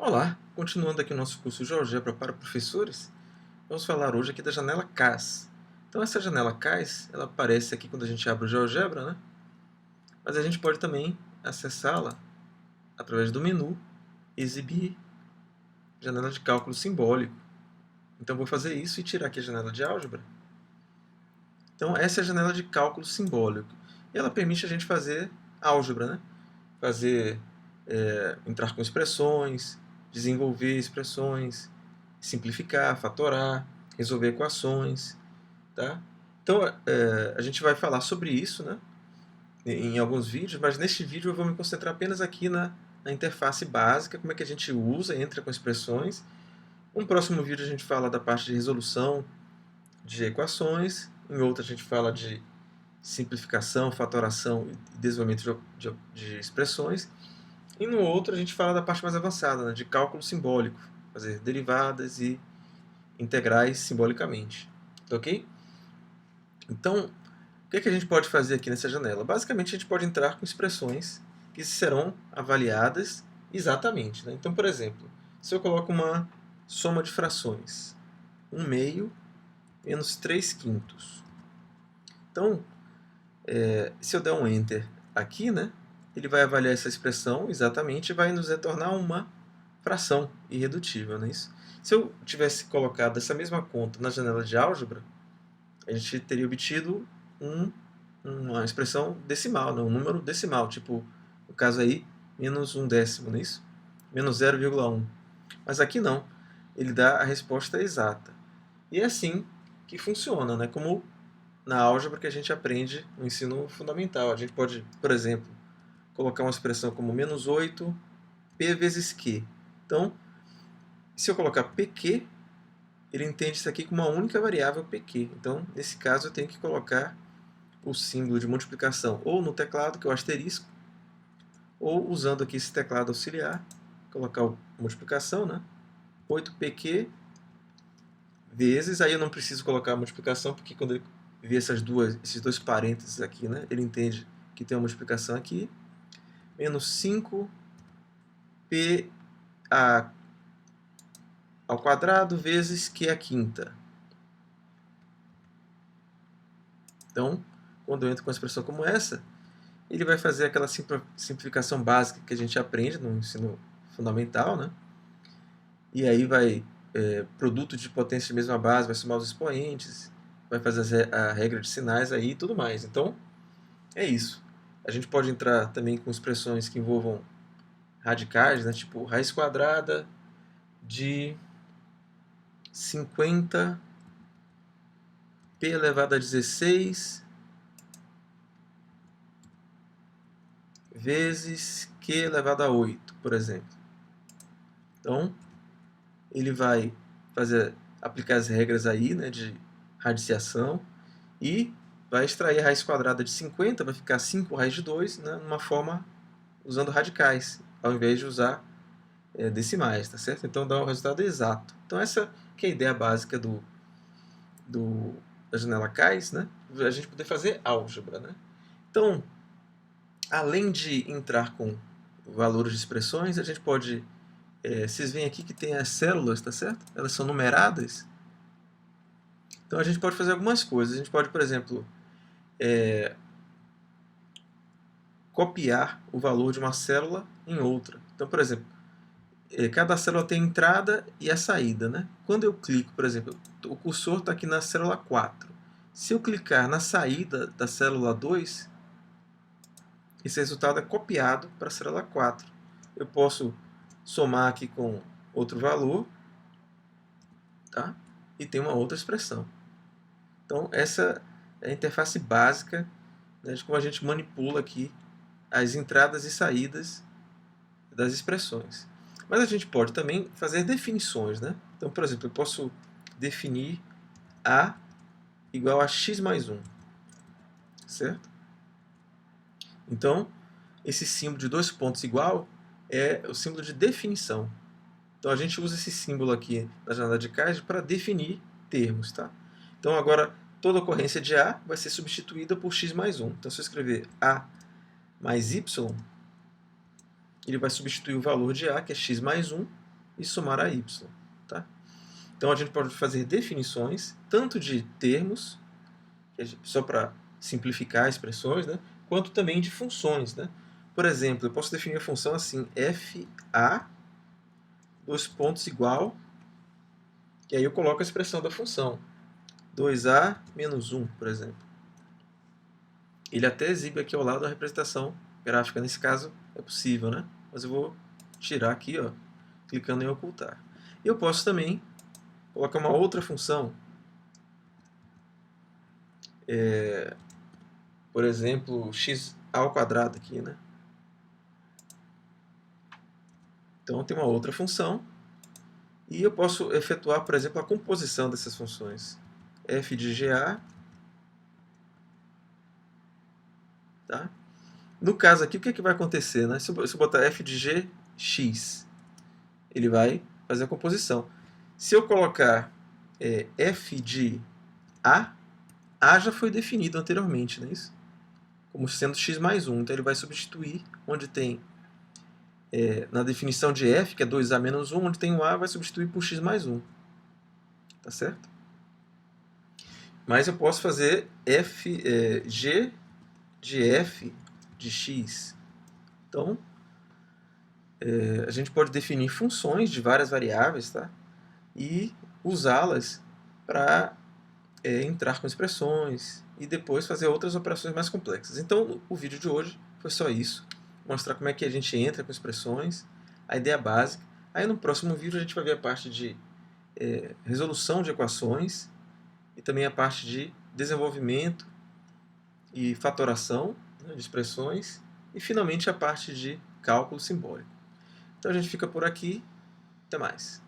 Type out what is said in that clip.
Olá, continuando aqui o nosso curso GeoGebra para professores, vamos falar hoje aqui da janela CAS. Então essa janela CAS, ela aparece aqui quando a gente abre o GeoGebra, né? Mas a gente pode também acessá-la através do menu, exibir, janela de cálculo simbólico. Então vou fazer isso e tirar aqui a janela de álgebra. Então essa é a janela de cálculo simbólico. E ela permite a gente fazer álgebra, né? Entrar com expressões, desenvolver expressões, simplificar, fatorar, resolver equações, tá? Então, a gente vai falar sobre isso, né, em alguns vídeos, mas neste vídeo eu vou me concentrar apenas aqui na interface básica, como é que a gente usa, entra com expressões. No próximo vídeo a gente fala da parte de resolução de equações, em outro a gente fala de simplificação, fatoração e desenvolvimento de expressões, e no outro a gente fala da parte mais avançada, né, de cálculo simbólico, fazer derivadas e integrais simbolicamente. Ok? Então, o que a gente pode fazer aqui nessa janela? Basicamente, a gente pode entrar com expressões que serão avaliadas exatamente, né? Então, por exemplo, se eu coloco uma soma de frações, 1/2 menos 3/5. Então, se eu der um Enter aqui, né, ele vai avaliar essa expressão exatamente e vai nos retornar uma fração irredutível, não é isso? Se eu tivesse colocado essa mesma conta na janela de álgebra, a gente teria obtido uma expressão decimal, né? Um número decimal, tipo, no caso aí, menos 1/10, não é isso? Menos 0,1. Mas aqui não, ele dá a resposta exata. E é assim que funciona, né? Como na álgebra que a gente aprende no ensino fundamental. A gente pode, por exemplo, colocar uma expressão como menos 8 p vezes q. Então, se eu colocar pq, ele entende isso aqui como uma única variável pq. Então, nesse caso, eu tenho que colocar o símbolo de multiplicação ou no teclado, que é o asterisco, ou usando aqui esse teclado auxiliar, colocar a multiplicação, né? 8pq vezes, aí eu não preciso colocar a multiplicação, porque quando ele vê esses dois parênteses aqui, né, ele entende que tem uma multiplicação aqui, menos 5p ao quadrado vezes q à quinta. Então, quando eu entro com uma expressão como essa, ele vai fazer aquela simplificação básica que a gente aprende no ensino fundamental, né? E aí vai, produto de potência de mesma base, vai somar os expoentes, vai fazer a regra de sinais aí e tudo mais. Então, é isso. A gente pode entrar também com expressões que envolvam radicais, né? Tipo raiz quadrada de 50p elevado a 16 vezes q elevado a 8, por exemplo. Então, ele vai aplicar as regras aí, né, de radiciação e vai extrair a raiz quadrada de 50, vai ficar 5 raiz de 2, né, numa forma usando radicais, ao invés de usar decimais, tá certo? Então dá um resultado exato. Então essa que é a ideia básica da janela CAIS, né? A gente poder fazer álgebra, né? Então, além de entrar com valores de expressões, a gente pode... vocês veem aqui que tem as células, tá certo? Elas são numeradas. Então a gente pode fazer algumas coisas. A gente pode, por exemplo, copiar o valor de uma célula em outra. Então, por exemplo, cada célula tem a entrada e a saída, né? Quando eu clico, por exemplo, o cursor está aqui na célula 4. Se eu clicar na saída da célula 2, esse resultado é copiado para a célula 4. Eu posso somar aqui com outro valor, tá? E tem uma outra expressão. Então, essa é a interface básica, né, de como a gente manipula aqui as entradas e saídas das expressões. Mas a gente pode também fazer definições, né? Então, por exemplo, eu posso definir A igual a x mais 1, certo? Então, esse símbolo de dois pontos igual é o símbolo de definição. Então, a gente usa esse símbolo aqui na janela de CAIS para definir termos, tá? Então, agora, toda ocorrência de A vai ser substituída por x mais 1. Então, se eu escrever A mais y, ele vai substituir o valor de A, que é x mais 1, e somar a y. Tá? Então a gente pode fazer definições, tanto de termos, só para simplificar expressões, né? Quanto também de funções. Né? Por exemplo, eu posso definir a função assim, fa, dois pontos igual, e aí eu coloco a expressão da função, 2a menos 1, por exemplo. Ele até exibe aqui ao lado a representação gráfica, nesse caso é possível, né? Mas eu vou tirar aqui, ó, clicando em ocultar. E eu posso também colocar uma outra função, por exemplo, x ao quadrado aqui, né? Então tem uma outra função e eu posso efetuar, por exemplo, a composição dessas funções. F de GA, tá? No caso aqui, o que vai acontecer? Né? Se eu botar f de gx, ele vai fazer a composição. Se eu colocar f de a já foi definido anteriormente, não é isso? Como sendo x mais 1. Então ele vai substituir onde tem, na definição de f, que é 2a menos 1, onde tem o a, vai substituir por x mais 1. Tá certo? Mas eu posso fazer g de f de x. Então, a gente pode definir funções de várias variáveis, tá? E usá-las para entrar com expressões e depois fazer outras operações mais complexas. Então, o vídeo de hoje foi só isso. Mostrar como é que a gente entra com expressões, a ideia básica. Aí no próximo vídeo a gente vai ver a parte de resolução de equações e também a parte de desenvolvimento e fatoração, né, de expressões, e finalmente a parte de cálculo simbólico. Então a gente fica por aqui. Até mais.